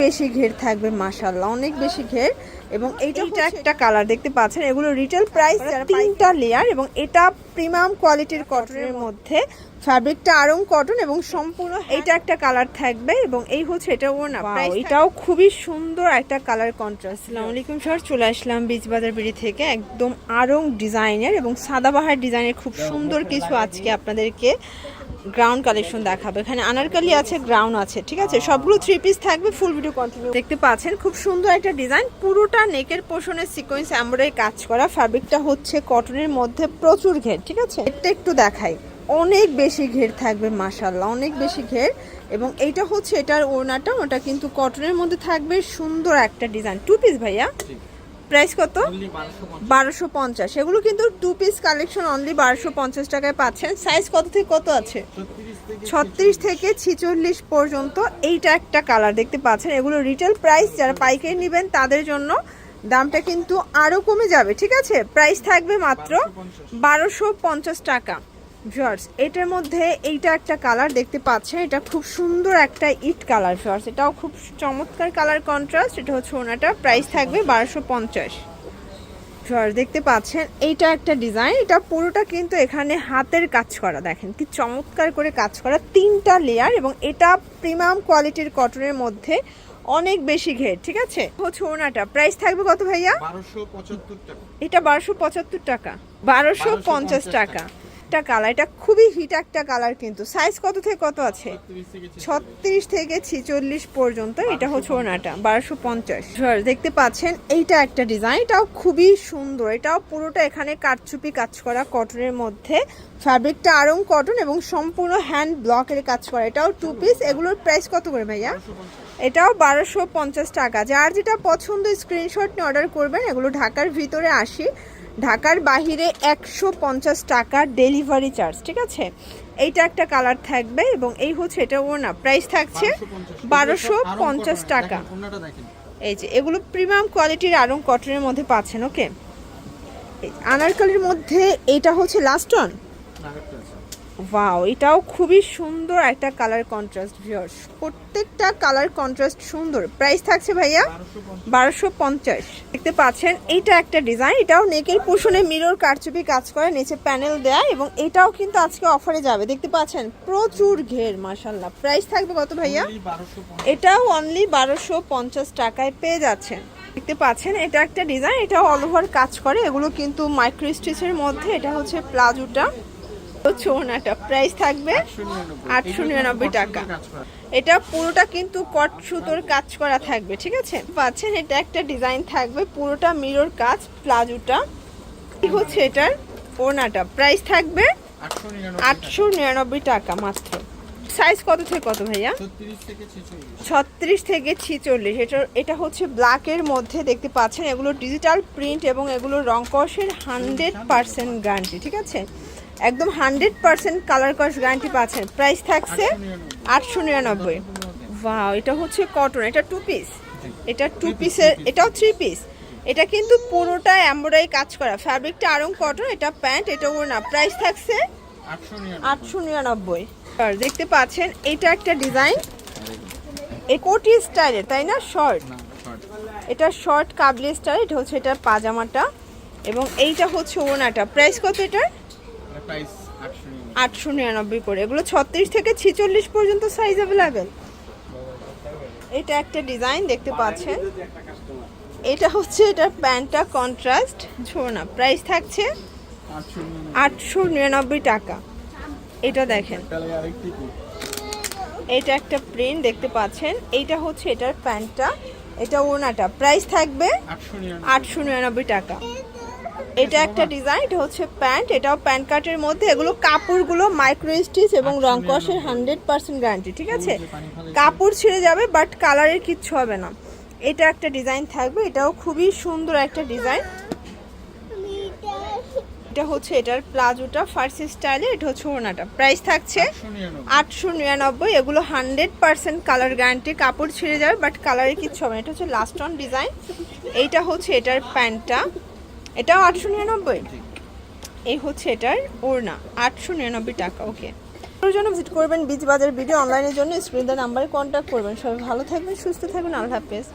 বেশি ঘের থাকবে মাশাআল্লাহ, অনেক বেশি ঘের। এবং এইটা একটা কালার দেখতে পাচ্ছেন, এগুলো রিটেল প্রাইস 3টা লেয়ার এবং এটা প্রিমিয়াম কোয়ালিটির কটনের মধ্যে, ফ্যাব্রিকটা আড়ং কটন এবং সম্পূর্ণ এইটা একটা কালার থাকবে এবং এই হচ্ছে এটা ওড়না। এটাও খুবই সুন্দর একটা কালার কন্ট্রাস্ট। আসসালামু আলাইকুম স্যার, চলে আসলাম বীচ বাজার বিড়ি থেকে একদম আড়ং ডিজাইনের এবং সাদাবাহার ডিজাইনের খুব সুন্দর কিছু আজকে আপনাদেরকে গ্রাউন্ড কালেকশন দেখাবো। এখানে আনারকলি আছে, গ্রাউন্ড আছে, ঠিক আছে, সবগুলো 3 পিস থাকবে। ফুল ভিডিও কন্টিনিউ দেখতে পাচ্ছেন। খুব সুন্দর একটা ডিজাইন, পুরোটা নেকের পোর্শনে সিকোয়েন্স এমব্রয়ডারি কাজ করা। ফ্যাব্রিকটা হচ্ছে কটনের মধ্যে, প্রচুর ঘের, ঠিক আছে। এটা একটু দেখাই, অনেক বেশি ঘের থাকবে মাশাআল্লাহ, অনেক বেশি ঘের। এবং এইটা হচ্ছে এটার ওড়নাটা, ওটা কিন্তু কটনের মধ্যে থাকবে। সুন্দর একটা ডিজাইন, 2 পিস ভাইয়া। প্রাইস কত? 1250। এগুলো কিন্তু 2 পিস কালেকশন, অনলি 1250 টাকায় পাচ্ছেন। সাইজ কত থেকে কত আছে? 36 থেকে 46 পর্যন্ত। এইটা একটা কালার দেখতে পাচ্ছেন। এগুলো রিটেল প্রাইস, যারা পাইকারি নেবেন তাদের জন্য দামটা কিন্তু আরও কমে যাবে, ঠিক আছে। প্রাইস থাকবে মাত্র 1250 টাকা। ভিউয়ার্স, এটার মধ্যে এইটা একটা কালার দেখতে পাচ্ছেন, এটা খুব সুন্দর একটা ইট কালার। ভিউয়ার্স, এটাও খুব চমৎকার কালার কন্ট্রাস্ট। এটা হচ্ছে ওনাটা, প্রাইস থাকবে 1250। ভিউয়ার্স, দেখতে পাচ্ছেন এইটা একটা ডিজাইন, এটা পুরোটা কিন্তু এখানে হাতের কাজ করা, দেখেন কি চমৎকার করে কাজ করা, 3টা লেয়ার এবং এটা প্রিমিয়াম কোয়ালিটির কটনের মধ্যে, অনেক বেশি ঘের, ঠিক আছে। হচ্ছে ওনাটা, প্রাইস থাকবে কত ভাইয়া? 1275 টাকা। এটা 1275 টাকা, 1250 টাকা। একটা কালার, এটা খুবই হিট একটা কালার কিন্তু। সাইজ কত থেকে কত আছে? 36 থেকে 46 পর্যন্ত। এটা হচ্ছে ওড়নাটা, 1250। দেখতে পাচ্ছেন এইটা একটা ডিজাইন, এটাও খুবই সুন্দর। এটাও পুরোটা এখানে কারচুপি কাজ করা কটনের মধ্যে, ফ্যাব্রিকটা আড়ং কটন এবং সম্পূর্ণ হ্যান্ড ব্লকের কাজ করা। এটাও 2 পিস। এগুলোর প্রাইস কত করে ভাইয়া? এটাও 1250 টাকা। যার যেটা পছন্দ স্ক্রিনশট নিয়ে অর্ডার করবেন। এগুলো ঢাকার ভিতরে 80, ঢাকার বাহিরে 150 টাকা ডেলিভারি চার্জ, ঠিক আছে। এইটা একটা কালার থাকবে এবং এই হচ্ছে এটা ওড়না, প্রাইস থাকছে 1250 টাকা। এই যে এগুলো প্রিমিয়াম কোয়ালিটির আড়ং কটনের মধ্যে পাচ্ছেন। ওকে, আনারকলির মধ্যে এইটা হচ্ছে লাস্ট ওয়ান। ওয়াও, এটাও খুবই সুন্দর একটা কালার কন্ট্রাস্ট। ভিউয়ার্স, প্রত্যেকটা কালার কন্ট্রাস্ট সুন্দর। প্রাইস থাকছে ভাইয়া 1250। দেখতে পাচ্ছেন এইটা একটা ডিজাইন, এটাও নেকের পোর্শনে মিরর কারচুপি কাজ করে, নিচে প্যানেল দেয়া এবং এটাও কিন্তু আজকে অফারে যাবে। দেখতে পাচ্ছেন প্রচুর ঘের মাশাআল্লাহ। প্রাইস থাকবে কত ভাইয়া? এটাও অনলি 1250 টাকায় পেয়ে যাচ্ছেন। দেখতে পাচ্ছেন এটা একটা ডিজাইন, এটাও অল ওভার কাজ করে। এগুলো কিন্তু মাইক্রো স্টিচের মধ্যে। এটা হচ্ছে প্লাজোটা, ওড়নাটা, প্রাইস থাকবে 899 টাকা। এটা পুরোটা কিন্তু কট সুতোর কাজ করা থাকবে, ঠিক আছে। পাচ্ছেন এটা একটা ডিজাইন থাকবে, পুরোটা মিরর কাজ। প্লাজোটা কি হচ্ছে এটার ওড়নাটা, প্রাইস থাকবে 899 টাকা মাত্র। সাইজ কত থেকে কত ভাইয়া? 36 থেকে 46। এটা হচ্ছে ব্ল্যাকের মধ্যে দেখতে পাচ্ছেন। এগুলো ডিজিটাল প্রিন্ট এবং এগুলো রং কষের 100% গ্যারান্টি, ঠিক আছে। একদম 100% কালার কস গ্যারান্টি পাচ্ছেন। প্রাইস থাকছে 899। ওয়াও, এটা হচ্ছে কটন, এটা 2 পিস। এটা 2 পিসের, এটাও 3 পিস। এটা কিন্তু পুরোটা এমব্রয়ডারি কাজ করা, ফ্যাব্রিকটা আড়ং কটন। এটা প্যান্ট, এটা ওড়না, প্রাইস থাকছে 899। দেখতে পাচ্ছেন এটা একটা ডিজাইন, কোটি স্টাইলের, তাই না? শর্ট, এটা শর্ট কাবলি স্টাইল। এটা হচ্ছে এটার পাজামাটা এবং এইটা হচ্ছে ওড়নাটা। প্রাইস কত এটার? 899 করে। এগুলো 36 থেকে 46 পর্যন্ত সাইজ অ্যাভেলেবেল। এটা একটা ডিজাইন দেখতে পাচ্ছেন, এটা হচ্ছে এটার প্যান্টটা কন্ট্রাস্ট ঝোনা। প্রাইস থাকছে 899 টাকা। এটা দেখেন, এটা একটা প্রিন্ট দেখতে পাচ্ছেন। এইটা হচ্ছে এটার প্যান্টটা, এটা ওড়নাটা, প্রাইস থাকবে 899 টাকা। এটা একটা ডিজাইন, এটা হচ্ছে প্যান্ট, এটাও প্যান্ট কাটের মধ্যে। এগুলো কাপড়গুলো মাইক্রো স্টিচ এবং রং কষের 100% গ্যারান্টি, ঠিক আছে। কাপড় ছিঁড়ে যাবে বাট কালারের কিচ্ছু হবে না। এটা একটা ডিজাইন থাকবে, এটাও খুবই সুন্দর একটা ডিজাইন। এটা হচ্ছে এটার প্লাজোটা ফার্সি স্টাইলে। এটা হচ্ছে ওড়নাটা, প্রাইস থাকছে 899। এগুলো 100% কালার গ্যারান্টি, কাপড় ছিঁড়ে যাবে বাট কালারের কিচ্ছু হবে না। এটা হচ্ছে লাস্ট অন ডিজাইন। এইটা হচ্ছে এটার প্যান্টটা, এটাও 899। এই হচ্ছে এটার ওড়না, 899 টাকা। ওকে, ওর জন্য ভিজিট করবেন বিচ বাজার ভিডিও, অনলাইনের জন্য স্ক্রিন নাম্বারে কন্ট্যাক্ট করবেন। সবাই ভালো থাকবেন, সুস্থ থাকবেন, আল্লাহ হাফেজ।